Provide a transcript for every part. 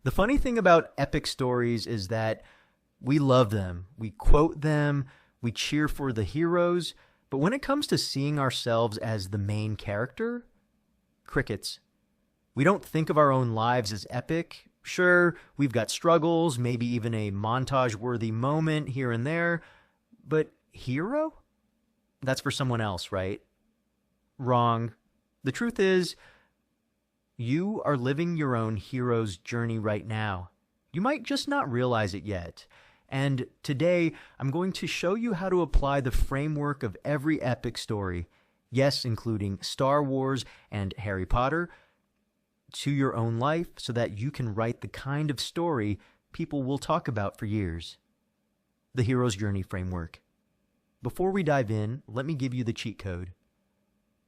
The funny thing about epic stories is that we love them, we quote them, we cheer for the heroes, but when it comes to seeing ourselves as the main character, crickets. We don't think of our own lives as epic. Sure, we've got struggles, maybe even a montage-worthy moment here and there, but hero? That's for someone else, right? Wrong. The truth is, you are living your own hero's journey right now. You might just not realize it yet. And today, I'm going to show you how to apply the framework of every epic story, yes, including Star Wars and Harry Potter, to your own life so that you can write the kind of story people will talk about for years. The Hero's Journey Framework. Before we dive in, let me give you the cheat code.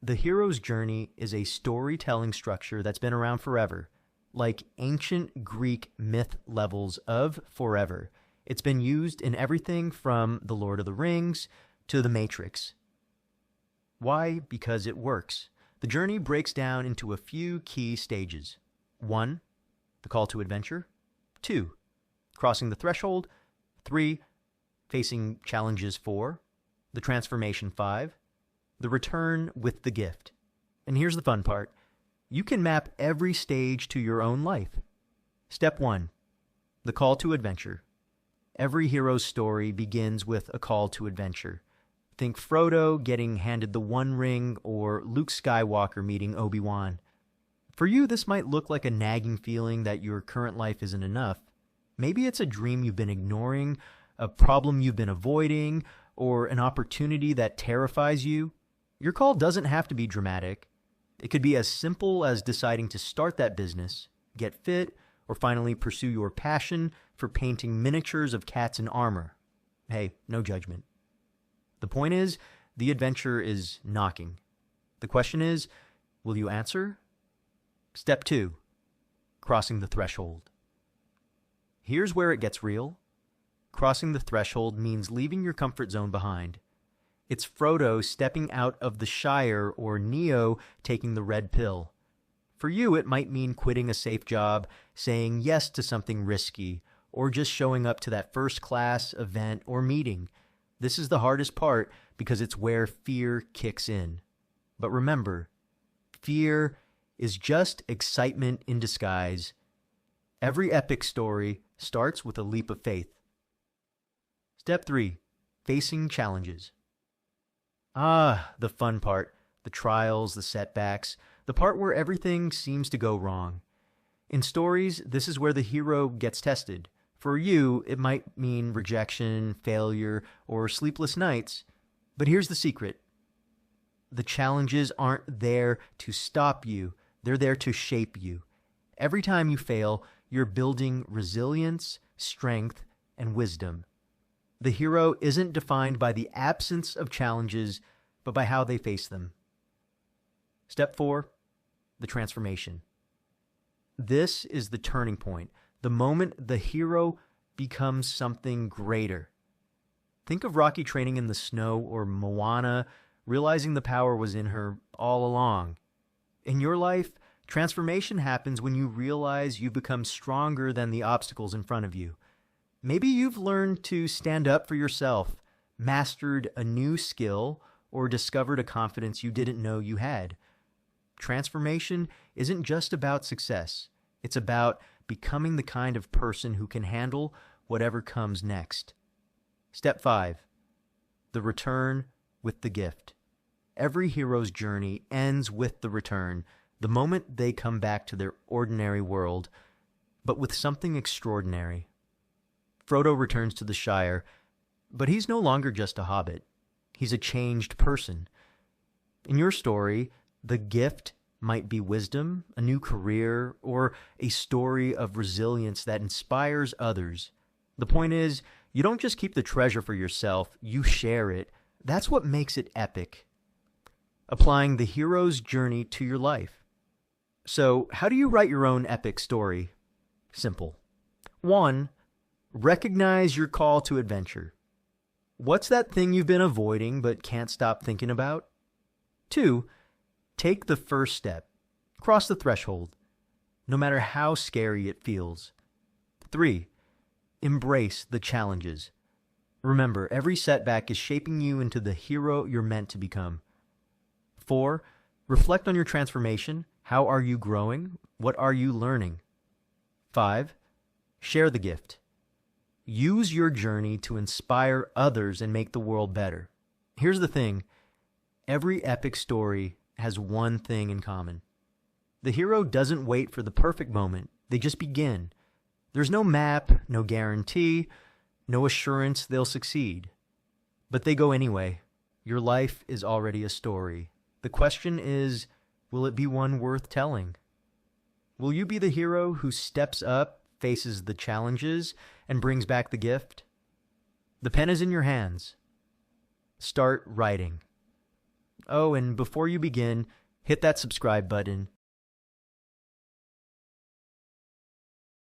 The hero's journey is a storytelling structure that's been around forever, like ancient Greek myth levels of forever. It's been used in everything from The Lord of the Rings to The Matrix. Why? Because it works. The journey breaks down into a few key stages. 1. The call to adventure. 2. Crossing the threshold. 3. Facing challenges. 4. The transformation. 5. The return with the gift. And here's the fun part. You can map every stage to your own life. Step 1. The call to adventure. Every hero's story begins with a call to adventure. Think Frodo getting handed the One Ring or Luke Skywalker meeting Obi-Wan. For you, this might look like a nagging feeling that your current life isn't enough. Maybe it's a dream you've been ignoring, a problem you've been avoiding, or an opportunity that terrifies you. Your call doesn't have to be dramatic. It could be as simple as deciding to start that business, get fit, or finally pursue your passion for painting miniatures of cats in armor. Hey, no judgment. The point is, the adventure is knocking. The question is, will you answer? Step 2. Crossing the threshold. Here's where it gets real. Crossing the threshold means leaving your comfort zone behind. It's Frodo stepping out of the Shire or Neo taking the red pill. For you, it might mean quitting a safe job, saying yes to something risky, or just showing up to that first-class event or meeting. This is the hardest part because it's where fear kicks in. But remember, fear is just excitement in disguise. Every epic story starts with a leap of faith. Step 3. Facing challenges. The fun part. The trials, the setbacks, the part where everything seems to go wrong. In stories, this is where the hero gets tested. For you, it might mean rejection, failure, or sleepless nights. But here's the secret. The challenges aren't there to stop you. They're there to shape you. Every time you fail, you're building resilience, strength, and wisdom. The hero isn't defined by the absence of challenges, but by how they face them. Step 4. The transformation. This is the turning point. The moment the hero becomes something greater. Think of Rocky training in the snow or Moana, realizing the power was in her all along. In your life, transformation happens when you realize you've become stronger than the obstacles in front of you. Maybe you've learned to stand up for yourself, mastered a new skill, or discovered a confidence you didn't know you had. Transformation isn't just about success. It's about becoming the kind of person who can handle whatever comes next. Step 5. The return with the gift. Every hero's journey ends with the return, the moment they come back to their ordinary world, but with something extraordinary. Frodo returns to the Shire, but he's no longer just a hobbit. He's a changed person. In your story, the gift might be wisdom, a new career, or a story of resilience that inspires others. The point is, you don't just keep the treasure for yourself, you share it. That's what makes it epic. Applying the hero's journey to your life. So, how do you write your own epic story? Simple. 1. Recognize your call to adventure. What's that thing you've been avoiding but can't stop thinking about? 2. Take the first step. Cross the threshold. No matter how scary it feels, 3. Embrace the challenges. Remember, every setback is shaping you into the hero you're meant to become. 4. Reflect on your transformation. How are you growing? What are you learning? 5. Share the gift. Use your journey to inspire others and make the world better. Here's the thing. Every epic story has one thing in common. The hero doesn't wait for the perfect moment. They just begin. There's no map, no guarantee, no assurance they'll succeed. But they go anyway. Your life is already a story. The question is, will it be one worth telling? Will you be the hero who steps up, faces the challenges, and brings back the gift? The pen is in your hands. Start writing. Oh, and before you begin, hit that subscribe button